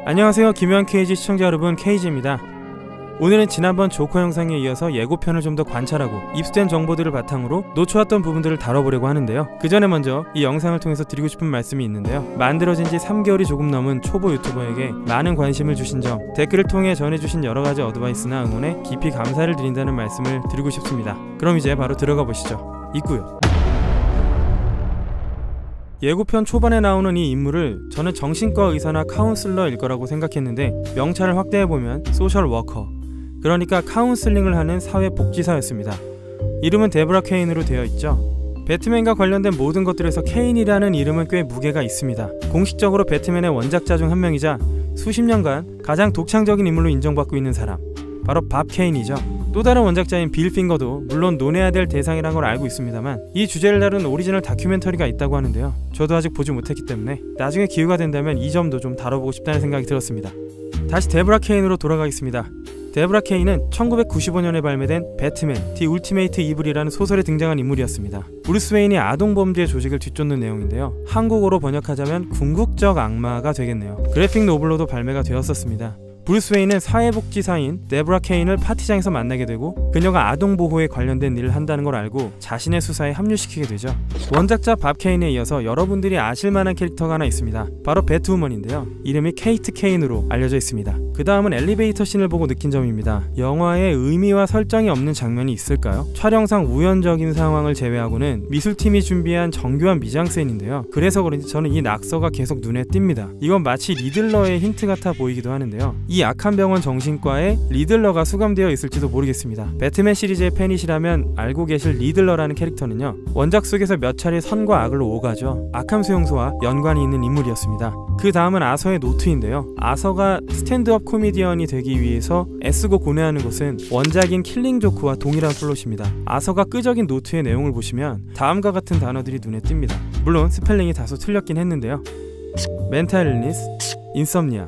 안녕하세요, 김요한 KG 시청자 여러분, KG입니다. 오늘은 지난번 조커 영상에 이어서 예고편을 좀 더 관찰하고 입수된 정보들을 바탕으로 놓쳐왔던 부분들을 다뤄보려고 하는데요. 그 전에 먼저 이 영상을 통해서 드리고 싶은 말씀이 있는데요. 만들어진 지 3개월이 조금 넘은 초보 유튜버에게 많은 관심을 주신 점, 댓글을 통해 전해주신 여러가지 어드바이스나 응원에 깊이 감사를 드린다는 말씀을 드리고 싶습니다. 그럼 이제 바로 들어가 보시죠. 있고요. 예고편 초반에 나오는 이 인물을 저는 정신과 의사나 카운슬러일 거라고 생각했는데 명찰을 확대해보면 소셜 워커, 그러니까 카운슬링을 하는 사회복지사였습니다. 이름은 데브라 케인으로 되어 있죠. 배트맨과 관련된 모든 것들에서 케인이라는 이름은 꽤 무게가 있습니다. 공식적으로 배트맨의 원작자 중 한 명이자 수십 년간 가장 독창적인 인물로 인정받고 있는 사람, 바로 밥 케인이죠. 또 다른 원작자인 빌 핑거도 물론 논해야 될 대상이란 걸 알고 있습니다만 이 주제를 다룬 오리지널 다큐멘터리가 있다고 하는데요. 저도 아직 보지 못했기 때문에 나중에 기회가 된다면 이 점도 좀 다뤄보고 싶다는 생각이 들었습니다. 다시 데브라 케인으로 돌아가겠습니다. 데브라 케인은 1995년에 발매된 배트맨 디 울티메이트 이블이라는 소설에 등장한 인물이었습니다. 브루스 웨인이 아동범죄 조직을 뒤쫓는 내용인데요. 한국어로 번역하자면 궁극적 악마가 되겠네요. 그래픽 노블로도 발매가 되었었습니다. 브루스 웨인은 사회복지사인 데브라 케인을 파티장에서 만나게 되고 그녀가 아동보호에 관련된 일을 한다는 걸 알고 자신의 수사에 합류시키게 되죠. 원작자 밥 케인에 이어서 여러분들이 아실만한 캐릭터가 하나 있습니다. 바로 배트우먼인데요. 이름이 케이트 케인으로 알려져 있습니다. 그 다음은 엘리베이터 씬을 보고 느낀 점입니다. 영화에 의미와 설정이 없는 장면이 있을까요? 촬영상 우연적인 상황을 제외하고는 미술팀이 준비한 정교한 미장센인데요. 그래서 그런지 저는 이 낙서가 계속 눈에 띕니다. 이건 마치 리들러의 힌트 같아 보이기도 하는데요. 이 악한 병원 정신과에 리들러가 수감되어 있을지도 모르겠습니다. 배트맨 시리즈의 팬이시라면 알고 계실 리들러라는 캐릭터는요, 원작 속에서 몇 차례 선과 악을 오가죠. 아캄 수용소와 연관이 있는 인물이었습니다. 그 다음은 아서의 노트인데요. 아서가 스탠드업 코미디언이 되기 위해서 애쓰고 고뇌하는 것은 원작인 킬링 조크와 동일한 플롯입니다. 아서가 끄적인 노트의 내용을 보시면 다음과 같은 단어들이 눈에 띕니다. 물론 스펠링이 다소 틀렸긴 했는데요. 멘탈 일리스, 인썸니아,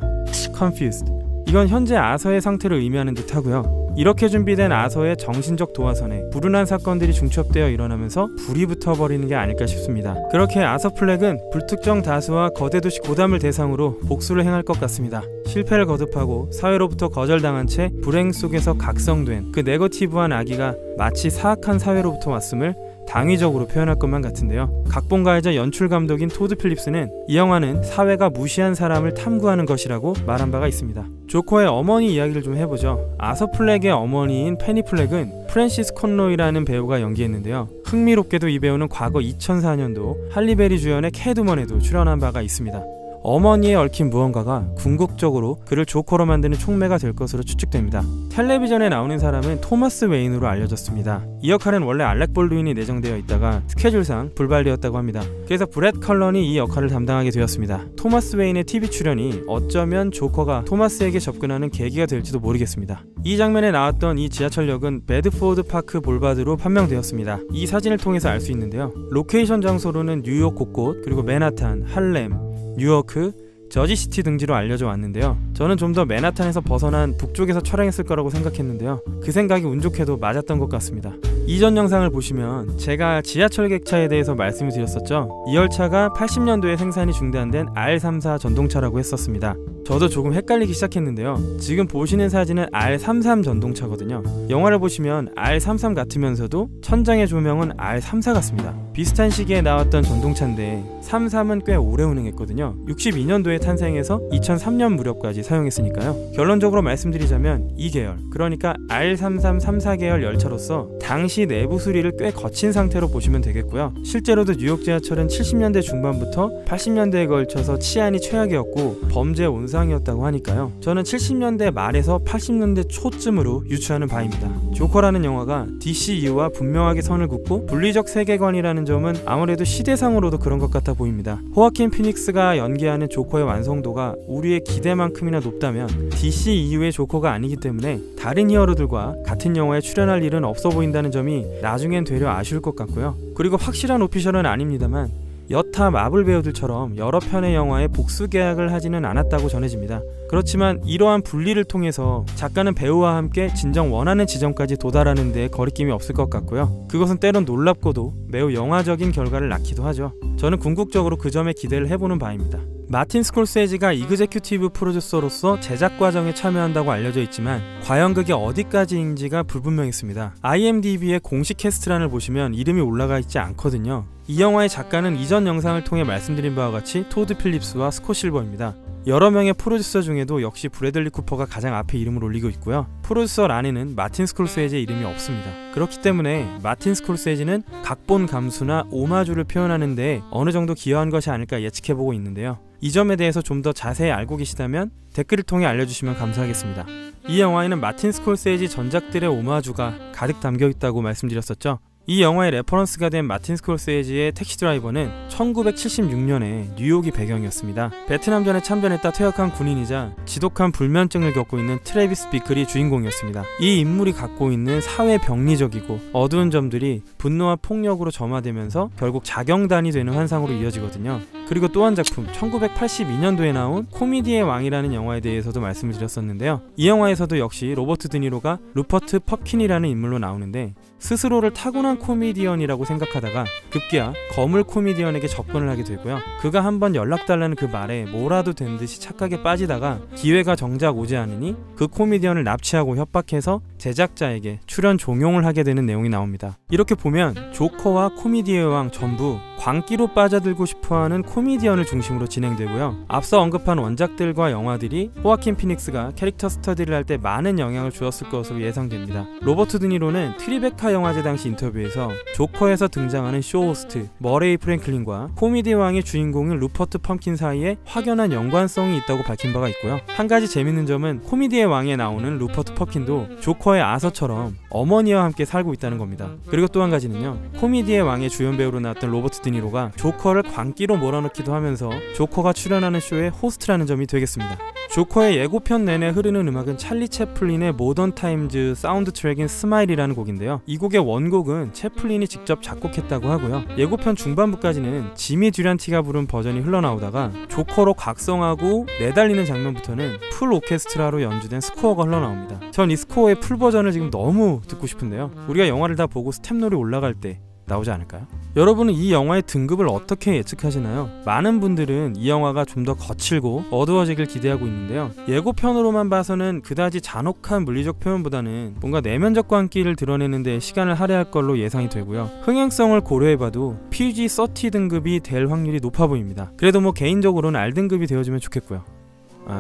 confused. 이건 현재 아서의 상태를 의미하는 듯 하고요. 이렇게 준비된 아서의 정신적 도화선에 불운한 사건들이 중첩되어 일어나면서 불이 붙어버리는 게 아닐까 싶습니다. 그렇게 아서 플렉은 불특정 다수와 거대 도시 고담을 대상으로 복수를 행할 것 같습니다. 실패를 거듭하고 사회로부터 거절당한 채 불행 속에서 각성된 그 네거티브한 아기가 마치 사악한 사회로부터 왔음을 당위적으로 표현할 것만 같은데요. 각본가이자 연출감독인 토드 필립스는 이 영화는 사회가 무시한 사람을 탐구하는 것이라고 말한 바가 있습니다. 조커의 어머니 이야기를 좀 해보죠. 아서 플렉의 어머니인 페니 플렉은 프랜시스 콘로이라는 배우가 연기했는데요. 흥미롭게도 이 배우는 과거 2004년도 할리베리 주연의 캐트우먼에도 출연한 바가 있습니다. 어머니에 얽힌 무언가가 궁극적으로 그를 조커로 만드는 촉매가 될 것으로 추측됩니다. 텔레비전에 나오는 사람은 토마스 웨인으로 알려졌습니다. 이 역할은 원래 알렉 볼드윈이 내정되어 있다가 스케줄상 불발되었다고 합니다. 그래서 브렛 컬런이 이 역할을 담당하게 되었습니다. 토마스 웨인의 TV 출연이 어쩌면 조커가 토마스에게 접근하는 계기가 될지도 모르겠습니다. 이 장면에 나왔던 이 지하철역은 베드포드 파크 볼바드로 판명되었습니다. 이 사진을 통해서 알 수 있는데요. 로케이션 장소로는 뉴욕 곳곳, 그리고 맨하탄, 할렘, 뉴요크, 저지시티 등지로 알려져 왔는데요. 저는 좀 더 맨하탄에서 벗어난 북쪽에서 촬영했을 거라고 생각했는데요. 그 생각이 운 좋게도 맞았던 것 같습니다. 이전 영상을 보시면 제가 지하철 객차에 대해서 말씀을 드렸었죠. 이 열차가 80년도에 생산이 중단된 R34 전동차라고 했었습니다. 저도 조금 헷갈리기 시작했는데요. 지금 보시는 사진은 R33 전동차거든요. 영화를 보시면 R33 같으면서도 천장의 조명은 R34 같습니다. 비슷한 시기에 나왔던 전동차인데 33은 꽤 오래 운행했거든요. 62년도에 탄생해서 2003년 무렵까지 사용했으니까요. 결론적으로 말씀드리자면 이 계열, 그러니까 R33 34 계열 열차로서 당시 내부 수리를 꽤 거친 상태로 보시면 되겠고요. 실제로도 뉴욕 지하철은 70년대 중반부터 80년대에 걸쳐서 치안이 최악이었고 범죄 온상이었다고 하니까요. 저는 70년대 말에서 80년대 초쯤으로 유추하는 바입니다. 조커라는 영화가 DCU와 분명하게 선을 긋고 분리적 세계관이라는 점은 아무래도 시대상으로도 그런 것 같아 보입니다. 호아킨 피닉스가 연기하는 조커의 완성도가 우리의 기대만큼이나 높다면 DCEU의 조커가 아니기 때문에 다른 히어로들과 같은 영화에 출연할 일은 없어 보인다는 점이 나중엔 되려 아쉬울 것 같고요. 그리고 확실한 오피셜은 아닙니다만 여타 마블 배우들처럼 여러 편의 영화에 복수 계약을 하지는 않았다고 전해집니다. 그렇지만 이러한 분리를 통해서 작가는 배우와 함께 진정 원하는 지점까지 도달하는 데 거리낌이 없을 것 같고요. 그것은 때론 놀랍고도 매우 영화적인 결과를 낳기도 하죠. 저는 궁극적으로 그 점에 기대를 해보는 바입니다. 마틴 스콜세지가 이그제큐티브 프로듀서로서 제작 과정에 참여한다고 알려져 있지만 과연 그게 어디까지인지가 불분명했습니다. IMDb의 공식 캐스트란을 보시면 이름이 올라가 있지 않거든요. 이 영화의 작가는 이전 영상을 통해 말씀드린 바와 같이 토드 필립스와 스콧 실버입니다. 여러 명의 프로듀서 중에도 역시 브래들리 쿠퍼가 가장 앞에 이름을 올리고 있고요. 프로듀서 란에는 마틴 스콜세지의 이름이 없습니다. 그렇기 때문에 마틴 스콜세지는 각본 감수나 오마주를 표현하는 데 어느 정도 기여한 것이 아닐까 예측해보고 있는데요. 이 점에 대해서 좀 더 자세히 알고 계시다면 댓글을 통해 알려주시면 감사하겠습니다. 이 영화에는 마틴 스콜세지 전작들의 오마주가 가득 담겨있다고 말씀드렸었죠. 이 영화의 레퍼런스가 된 마틴 스콜세지의 택시 드라이버는 1976년에 뉴욕이 배경이었습니다. 베트남전에 참전했다 퇴역한 군인이자 지독한 불면증을 겪고 있는 트래비스 비클이 주인공이었습니다. 이 인물이 갖고 있는 사회 병리적이고 어두운 점들이 분노와 폭력으로 점화되면서 결국 자경단이 되는 환상으로 이어지거든요. 그리고 또 한 작품 1982년도에 나온 코미디의 왕이라는 영화에 대해서도 말씀을 드렸었는데요. 이 영화에서도 역시 로버트 드니로가 루퍼트 펍킨이라는 인물로 나오는데 스스로를 타고난 코미디언이라고 생각하다가 급기야 거물 코미디언에게 접근을 하게 되고요. 그가 한번 연락달라는 그 말에 뭐라도 된 듯이 착각에 빠지다가 기회가 정작 오지 않으니 그 코미디언을 납치하고 협박해서 제작자에게 출연 종용을 하게 되는 내용이 나옵니다. 이렇게 보면 조커와 코미디의 왕 전부 광기로 빠져들고 싶어하는 코미디언을 중심으로 진행되고요. 앞서 언급한 원작들과 영화들이 호아킨 피닉스가 캐릭터 스터디를 할 때 많은 영향을 주었을 것으로 예상됩니다. 로버트 드니로는 트리베카 영화제 당시 인터뷰에서 조커에서 등장하는 쇼 호스트 머레이 프랭클린과 코미디 왕의 주인공인 루퍼트 펌킨 사이에 확연한 연관성이 있다고 밝힌 바가 있고요. 한 가지 재밌는 점은 코미디의 왕에 나오는 루퍼트 펌킨도 조커의 아서처럼 어머니와 함께 살고 있다는 겁니다. 그리고 또 한 가지는요. 코미디의 왕의 주연 배우로 나왔던 로버트 드니로가 조커를 광기로 몰아넣기도 하면서 조커가 출연하는 쇼의 호스트라는 점이 되겠습니다. 조커의 예고편 내내 흐르는 음악은 찰리 채플린의 모던 타임즈 사운드 트랙인 스마일이라는 곡인데요. 이 곡의 원곡은 채플린이 직접 작곡했다고 하고요. 예고편 중반부까지는 지미 듀란티가 부른 버전이 흘러나오다가 조커로 각성하고 내달리는 장면부터는 풀 오케스트라로 연주된 스코어가 흘러나옵니다. 전 이 스코어의 풀 버전을 지금 너무 듣고 싶은데요. 우리가 영화를 다 보고 스텝롤이 올라갈 때 나오지 않을까요? 여러분은 이 영화의 등급을 어떻게 예측하시나요? 많은 분들은 이 영화가 좀 더 거칠고 어두워지길 기대하고 있는데요. 예고편으로만 봐서는 그다지 잔혹한 물리적 표현보다는 뭔가 내면적 광기를 드러내는 데 시간을 할애할 걸로 예상이 되고요. 흥행성을 고려해봐도 PG-30 등급이 될 확률이 높아 보입니다. 그래도 뭐 개인적으로는 R등급이 되어주면 좋겠고요.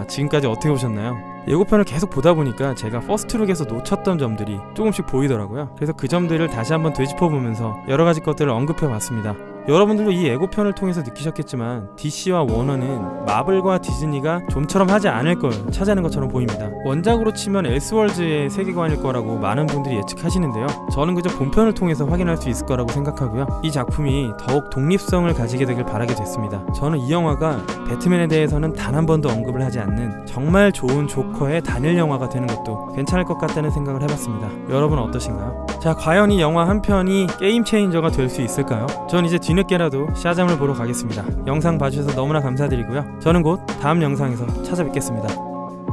지금까지 어떻게 보셨나요? 예고편을 계속 보다 보니까 제가 퍼스트룩에서 놓쳤던 점들이 조금씩 보이더라고요. 그래서 그 점들을 다시 한번 되짚어보면서 여러가지 것들을 언급해봤습니다. 여러분들도 이 예고편을 통해서 느끼셨겠지만 DC와 워너는 마블과 디즈니가 좀처럼 하지 않을 걸 찾아낸 것처럼 보입니다. 원작으로 치면 엘스월즈의 세계관일 거라고 많은 분들이 예측하시는데요. 저는 그저 본편을 통해서 확인할 수 있을 거라고 생각하고요. 이 작품이 더욱 독립성을 가지게 되길 바라게 됐습니다. 저는 이 영화가 배트맨에 대해서는 단 한 번도 언급을 하지 않는 정말 좋은 조커의 단일 영화가 되는 것도 괜찮을 것 같다는 생각을 해봤습니다. 여러분은 어떠신가요? 자, 과연 이 영화 한 편이 게임 체인저가 될 수 있을까요? 전 이제 뒤늦게라도 샤잠을 보러 가겠습니다. 영상 봐주셔서 너무나 감사드리고요. 저는 곧 다음 영상에서 찾아뵙겠습니다.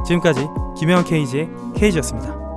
지금까지 김혜원 KG의 KG였습니다.